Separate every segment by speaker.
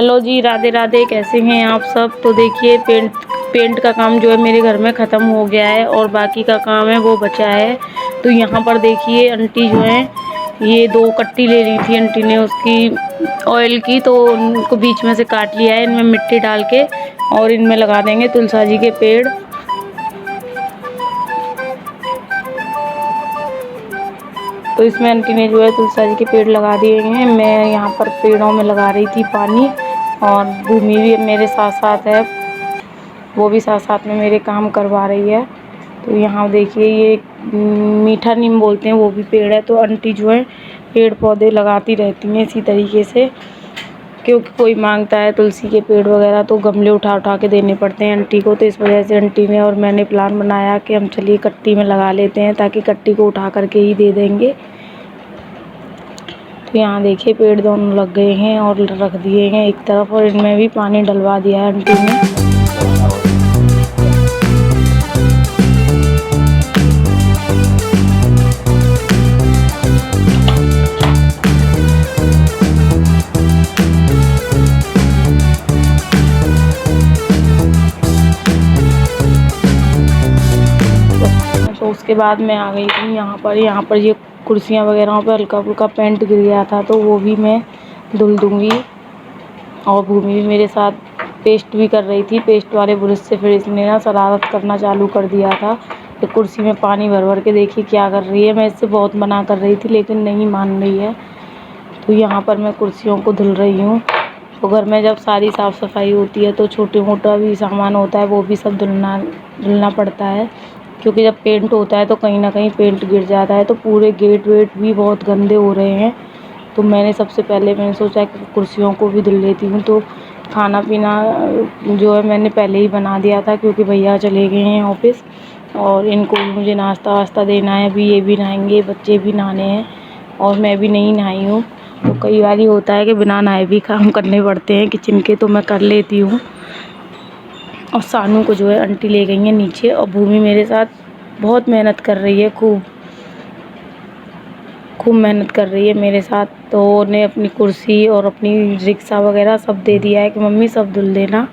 Speaker 1: Hello जी, राधे राधे। कैसे हैं आप सब। तो देखिए पेंट का काम जो है मेरे घर में ख़त्म हो गया है और बाकी का काम है वो बचा है। तो यहाँ पर देखिए आंटी जो है ये 2 कट्टी ले ली थी आंटी ने उसकी ऑयल की, तो उनको बीच में से काट लिया है। इनमें मिट्टी डाल के और इनमें लगा देंगे तुलसा जी के पेड़। तो इसमें आंटी ने जो है तुलसा जी के पेड़ लगा दिए हैं। मैं यहाँ पर पेड़ों में लगा रही थी पानी और भूमि भी मेरे साथ साथ है, वो भी साथ साथ में मेरे काम करवा रही है। तो यहाँ देखिए ये मीठा नीम बोलते हैं वो भी पेड़ है। तो आंटी जो है पेड़ पौधे लगाती रहती हैं इसी तरीके से, क्योंकि कोई मांगता है तुलसी के पेड़ वगैरह तो गमले उठा उठा के देने पड़ते हैं आंटी को। तो इस वजह से आंटी ने और मैंने प्लान बनाया कि हम चलिए कट्टी में लगा लेते हैं, ताकि कट्टी को उठा करके ही दे देंगे। तो यहाँ देखिए पेड़ दोनों लग गए हैं और रख दिए हैं एक तरफ, और इनमें भी पानी डलवा दिया है आंटी ने। तो उसके बाद मैं आ गई थी यहाँ पर ये कुर्सियाँ वगैरह पर हल्का फुल्का पेंट गिर गया था, तो वो भी मैं धुल दूँगी। और भूमि भी मेरे साथ पेस्ट भी कर रही थी। पेस्ट वाले ब्रश से फिर इसने ना शरारत करना चालू कर दिया था। तो कुर्सी में पानी भर भर के देखिए क्या कर रही है। मैं इससे बहुत मना कर रही थी लेकिन नहीं मान रही है। तो यहाँ पर मैं कुर्सियों को धुल रही हूँ। तो घर में जब सारी साफ़ सफाई होती है तो छोटे मोटा भी सामान होता है वो भी सब धुलना पड़ता है, क्योंकि जब पेंट होता है तो कहीं ना कहीं पेंट गिर जाता है। तो पूरे गेट वेट भी बहुत गंदे हो रहे हैं। तो मैंने सबसे पहले मैंने सोचा कि कुर्सियों को भी धुल लेती हूँ। तो खाना पीना जो है मैंने पहले ही बना दिया था, क्योंकि भैया चले गए हैं ऑफिस और इनको भी मुझे नाश्ता वास्ता देना है। अभी ये भी नहाएंगे, बच्चे भी नहाने हैं और मैं भी नहीं नहाई हूँ। तो कई बार ही होता है कि बिना नहाए भी काम करने पड़ते हैं किचन के, तो मैं कर लेती हूँ। और सानू को जो है आंटी ले गई हैं नीचे, और भूमि मेरे साथ बहुत मेहनत कर रही है, खूब मेहनत कर रही है मेरे साथ। तो उन्हें अपनी कुर्सी और अपनी रिक्शा वगैरह सब दे दिया है कि मम्मी सब धुल देना,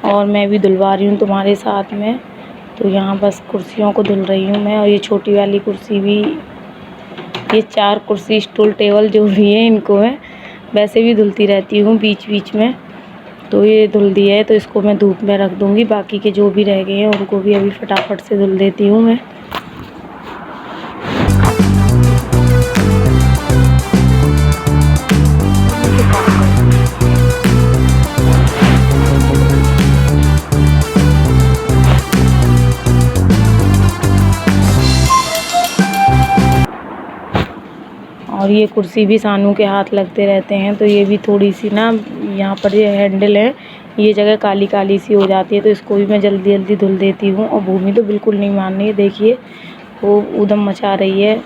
Speaker 1: और मैं भी धुलवा रही हूँ तुम्हारे साथ में। तो यहाँ बस कुर्सियों को धुल रही हूँ मैं। और ये छोटी वाली कुर्सी भी, ये 4 कुर्सी स्टूल टेबल जो भी है इनको मैं वैसे भी धुलती रहती हूँ बीच बीच में। तो ये धुल दिया है तो इसको मैं धूप में रख दूँगी। बाकी के जो भी रह गए हैं उनको भी अभी फटाफट से धुल देती हूँ मैं। और ये कुर्सी भी सानू के हाथ लगते रहते हैं, तो ये भी थोड़ी सी ना, यहाँ पर ये हैंडल है, ये जगह काली काली सी हो जाती है। तो इसको भी मैं जल्दी जल्दी धुल देती हूँ। और भूमि तो बिल्कुल नहीं मान रही है, देखिए वो ऊधम मचा रही है।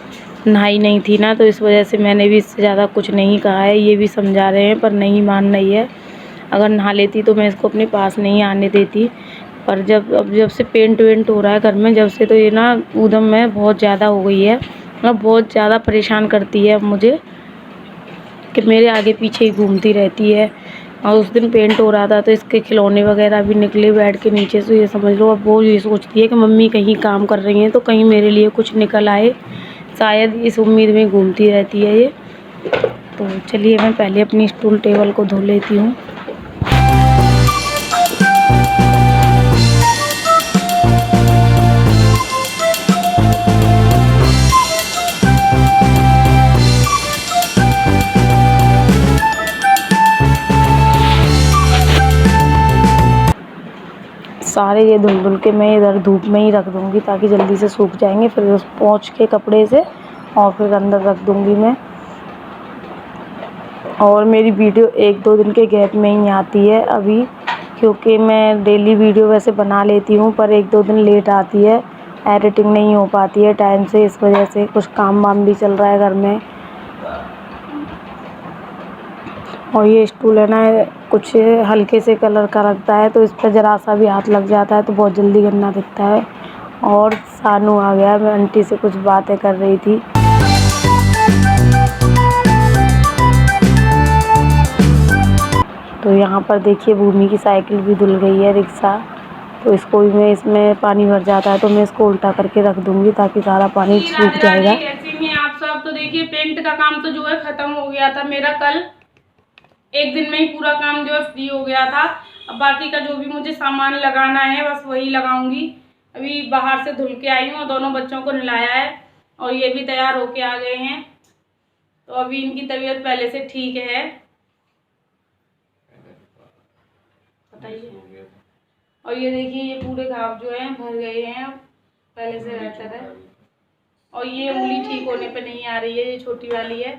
Speaker 1: नहाई नहीं थी ना, तो इस वजह से मैंने भी इससे ज़्यादा कुछ नहीं कहा है। ये भी समझा रहे हैं पर नहीं मान रही है। अगर नहा लेती तो मैं इसको अपने पास नहीं आने देती। पर जब से पेंट वेंट हो रहा है घर में, जब से तो ये ना ऊधम में बहुत ज़्यादा हो गई है। मतलब बहुत ज़्यादा परेशान करती है अब मुझे, कि मेरे आगे पीछे ही घूमती रहती है। और उस दिन पेंट हो रहा था तो इसके खिलौने वगैरह भी निकले बेड के नीचे से, ये समझ लो। अब वो ये सोचती है कि मम्मी कहीं काम कर रही हैं तो कहीं मेरे लिए कुछ निकल आए, शायद इस उम्मीद में घूमती रहती है ये। तो चलिए मैं पहले अपनी स्टूल टेबल को धो लेती हूँ। सारे ये धुल के मैं इधर धूप में ही रख दूँगी, ताकि जल्दी से सूख जाएंगे। फिर उस पोंछ के कपड़े से और फिर अंदर रख दूँगी मैं। और मेरी वीडियो 1-2 दिन के गैप में ही आती है अभी, क्योंकि मैं डेली वीडियो वैसे बना लेती हूँ पर 1-2 दिन लेट आती है, एडिटिंग नहीं हो पाती है टाइम से। इस वजह से कुछ काम वाम भी चल रहा है घर में। और ये स्टूल है ना, कुछ हल्के से कलर का रखता है, तो इस पर ज़रा सा भी हाथ लग जाता है तो बहुत जल्दी गंदा दिखता है। और सानू आ गया, मैं आंटी से कुछ बातें कर रही थी। तो यहाँ पर देखिए भूमि की साइकिल भी धुल गई है, रिक्शा। तो इसको भी मैं, इसमें पानी भर जाता है तो मैं इसको उल्टा करके रख दूँगी ताकि सारा पानी सूख जाएगा।
Speaker 2: कैसे में आप सब। तो देखिए पेंट का काम तो जो है ख़त्म हो गया था मेरा, कल एक दिन में ही पूरा काम जो है फ्री हो गया था। अब बाकी का जो भी मुझे सामान लगाना है बस वही लगाऊंगी। अभी बाहर से धुल के आई हूँ और दोनों बच्चों को नहलाया है और ये भी तैयार होके आ गए हैं। तो अभी इनकी तबीयत पहले से ठीक है, बताइए। और ये देखिए ये पूरे घाव जो है भर गए हैं, पहले से बेहतर है। और ये उंगली ठीक होने पे नहीं आ रही है, ये छोटी वाली है।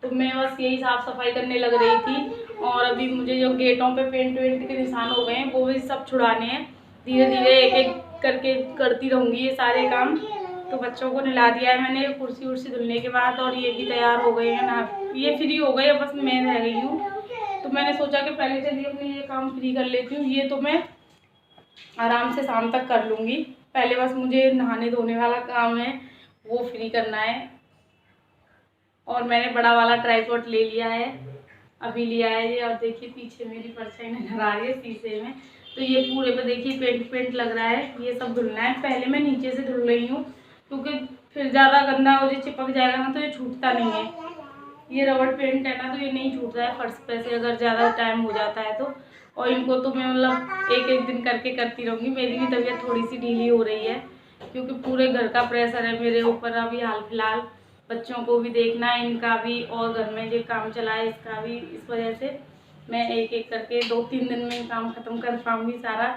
Speaker 2: तो मैं बस यही साफ़ सफाई करने लग रही थी। और अभी मुझे जो गेटों पे पेंट वेंट के निशान हो गए हैं वो भी सब छुड़ाने हैं। धीरे धीरे एक एक करके करती रहूँगी ये सारे काम। तो बच्चों को नहला दिया है मैंने कुर्सी उर्सी धुलने के बाद, और ये भी तैयार हो गए हैं ना, ये फ्री हो गए, बस मैं रह गई हूँ। तो मैंने सोचा कि पहले चलिए अपने ये काम फ्री कर लेती हूँ। ये तो मैं आराम से शाम तक कर लूँगी, पहले बस मुझे नहाने धोने वाला काम है वो फ्री करना है। और मैंने बड़ा वाला ट्राइपॉड ले लिया है, अभी लिया है ये। और देखिए पीछे मेरी परछाई नजर आ रही है शीशे में। तो ये पूरे पे देखिए पेंट पेंट लग रहा है, ये सब धुलना है। पहले मैं नीचे से धुल रही हूँ क्योंकि फिर ज़्यादा गंदा हो जाए, चिपक जाएगा ना तो ये छूटता नहीं है। ये रबड़ पेंट है ना तो ये नहीं छूटता है फर्श पे से अगर ज़्यादा टाइम हो जाता है तो। और इनको तो मैं मतलब एक एक दिन करके करती रहूँगी। मेरी भी तबीयत थोड़ी सी ढीली हो रही है क्योंकि पूरे घर का प्रेशर है मेरे ऊपर अभी हाल फिलहाल। बच्चों को भी देखना है, इनका भी, और घर में जो काम चला है इसका भी। इस वजह से मैं एक एक करके 2-3 दिन में काम ख़त्म कर पाऊँगी सारा।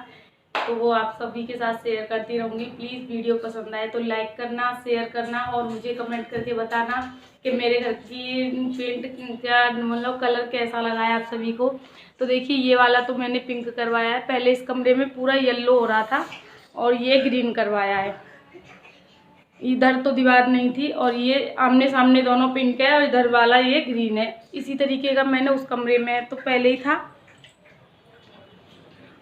Speaker 2: तो वो आप सभी के साथ शेयर करती रहूँगी। प्लीज़ वीडियो पसंद आए तो लाइक करना, शेयर करना और मुझे कमेंट करके बताना कि मेरे घर की पेंट क्या मतलब कलर कैसा लगा है आप सभी को। तो देखिए ये वाला तो मैंने पिंक करवाया है, पहले इस कमरे में पूरा येलो हो रहा था और ये ग्रीन करवाया है। इधर तो दीवार नहीं थी और ये आमने सामने दोनों पिंक है और इधर वाला ये ग्रीन है। इसी तरीके का मैंने उस कमरे में तो पहले ही था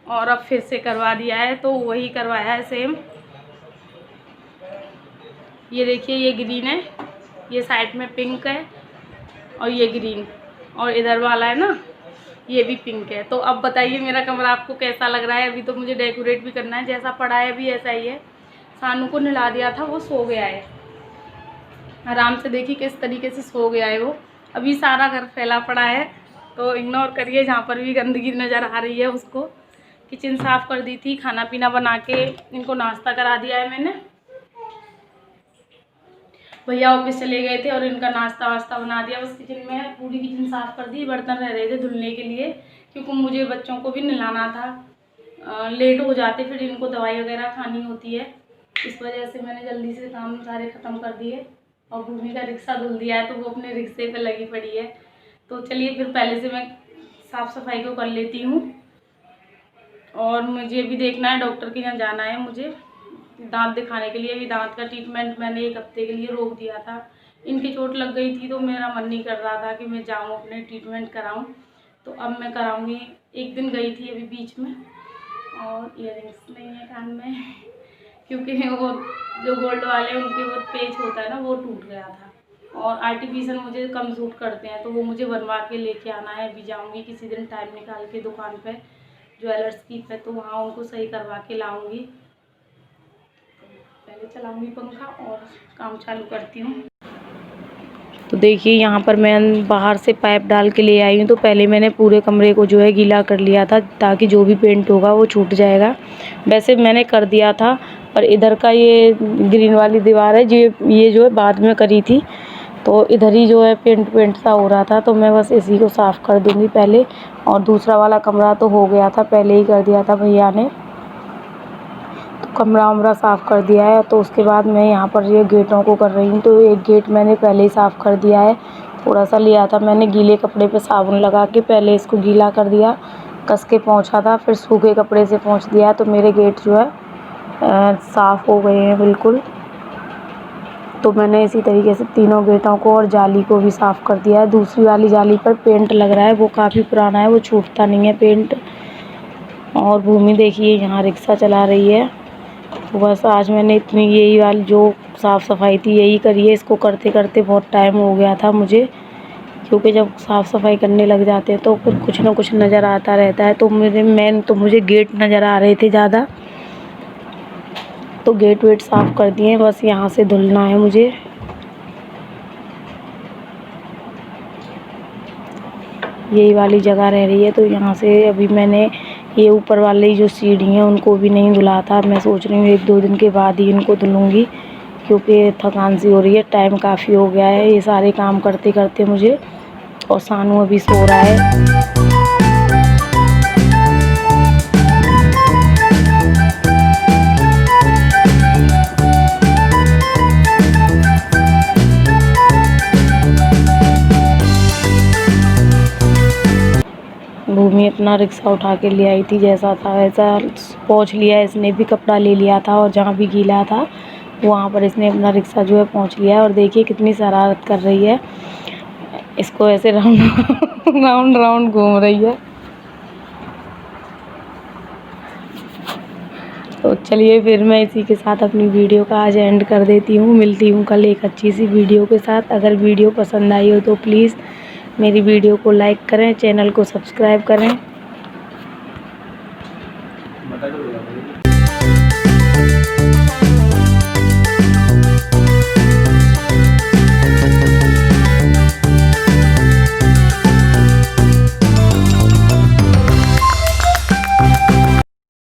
Speaker 2: और अब फिर से करवा दिया है, तो वही करवाया है सेम। ये देखिए ये ग्रीन है, ये साइड में पिंक है और ये ग्रीन, और इधर वाला है ना ये भी पिंक है। तो अब बताइए मेरा कमरा आपको कैसा लग रहा है। अभी तो मुझे डेकोरेट भी करना है, जैसा पड़ा है अभी ऐसा ही है। सानू को नहला दिया था, वो सो गया है आराम से। देखिए किस तरीके से सो गया है वो। अभी सारा घर फैला पड़ा है तो इग्नोर करिए, जहाँ पर भी गंदगी नज़र आ रही है उसको। किचन साफ़ कर दी थी, खाना पीना बना के इनको नाश्ता करा दिया है मैंने। भैया ऑफिस चले गए थे और इनका नाश्ता वास्ता बना दिया। बस किचन में पूरी किचन साफ़ कर दी, बर्तन रह रहे थे धुलने के लिए क्योंकि मुझे बच्चों को भी नहलाना था। लेट हो जाते फिर इनको दवाई वगैरह खानी होती है, इस वजह से मैंने जल्दी से काम सारे ख़त्म कर दिए। और भूमि का रिक्शा धुल दिया है तो वो अपने रिक्शे पे लगी पड़ी है। तो चलिए फिर पहले से मैं साफ़ सफाई को कर लेती हूँ। और मुझे भी देखना है, डॉक्टर के यहाँ जाना है मुझे दांत दिखाने के लिए। अभी दांत का ट्रीटमेंट मैंने 1 हफ्ते के लिए रोक दिया था, इनकी चोट लग गई थी तो मेरा मन नहीं कर रहा था कि मैं जाऊँ अपने ट्रीटमेंट कराऊँ। तो अब मैं कराऊँगी। एक दिन गई थी अभी बीच में, और इयररिंग्स नहीं है कान में क्योंकि वो जो गोल्ड वाले उनके वो पेच होता है ना वो टूट गया था, और आर्टिफिशियल मुझे कम सूट करते हैं तो वो मुझे बनवा के लेके आना है। अभी जाऊँगी किसी दिन टाइम निकाल के दुकान पे ज्वेलर्स की पे, तो वहाँ उनको सही करवा के लाऊँगी। पहले चलाऊँगी पंखा और काम चालू करती हूँ।
Speaker 1: तो देखिए यहाँ पर मैं बाहर से पाइप डाल के ले आई हूँ। तो पहले मैंने पूरे कमरे को जो है गीला कर लिया था ताकि जो भी पेंट होगा वो छूट जाएगा। वैसे मैंने कर दिया था, पर इधर का ये ग्रीन वाली दीवार है ये जो है बाद में करी थी, तो इधर ही जो है पेंट सा हो रहा था। तो मैं बस इसी को साफ़ कर दूँगी पहले। और दूसरा वाला कमरा तो हो गया था, पहले ही कर दिया था भैया ने, तो कमरा वमरा साफ़ कर दिया है। तो उसके बाद मैं यहाँ पर ये गेटों को कर रही हूँ। तो एक गेट मैंने पहले ही साफ़ कर दिया है, थोड़ा सा लिया था मैंने गीले कपड़े पे साबुन लगा के, पहले इसको गीला कर दिया, कस के पोंछा था, फिर सूखे कपड़े से पोंछ दिया। तो मेरे गेट जो है साफ़ हो गए हैं बिल्कुल। तो मैंने इसी तरीके से तीनों गेटों को और जाली को भी साफ़ कर दिया है। दूसरी वाली जाली पर पेंट लग रहा है, वो काफ़ी पुराना है, वो छूटता नहीं है पेंट। और भूमि देखिए यहाँ रिक्शा चला रही है। तो बस आज मैंने इतनी यही वाली जो साफ़ सफाई थी यही करी है। इसको करते करते बहुत टाइम हो गया था मुझे, क्योंकि जब साफ़ सफाई करने लग जाते हैं तो फिर कुछ ना कुछ नज़र आता रहता है। तो मुझे गेट नज़र आ रहे थे ज़्यादा, तो गेट वेट साफ़ कर दिए, बस यहाँ से धुलना है मुझे। यही वाली जगह रह रही है, तो यहाँ से अभी मैंने ये ऊपर वाली जो सीढ़ी हैं उनको भी नहीं धुला था। मैं सोच रही हूँ 1-2 दिन के बाद ही इनको धुलूँगी, क्योंकि थकान सी हो रही है, टाइम काफ़ी हो गया है ये सारे काम करते करते मुझे। और सानू अभी सो रहा है। भूमि अपना रिक्शा उठा के ले आई थी, जैसा था वैसा पहुँच लिया। इसने भी कपड़ा ले लिया था और जहाँ भी गीला था वहाँ पर इसने अपना रिक्शा जो है पहुँच लिया। और देखिए कितनी शरारत कर रही है, इसको ऐसे राउंड राउंड राउंड घूम रही है। तो चलिए फिर मैं इसी के साथ अपनी वीडियो का आज एंड कर देती हूँ। मिलती हूँ कल एक अच्छी सी वीडियो के साथ। अगर वीडियो पसंद आई हो तो प्लीज़ मेरी वीडियो को लाइक करें, चैनल को सब्सक्राइब करें।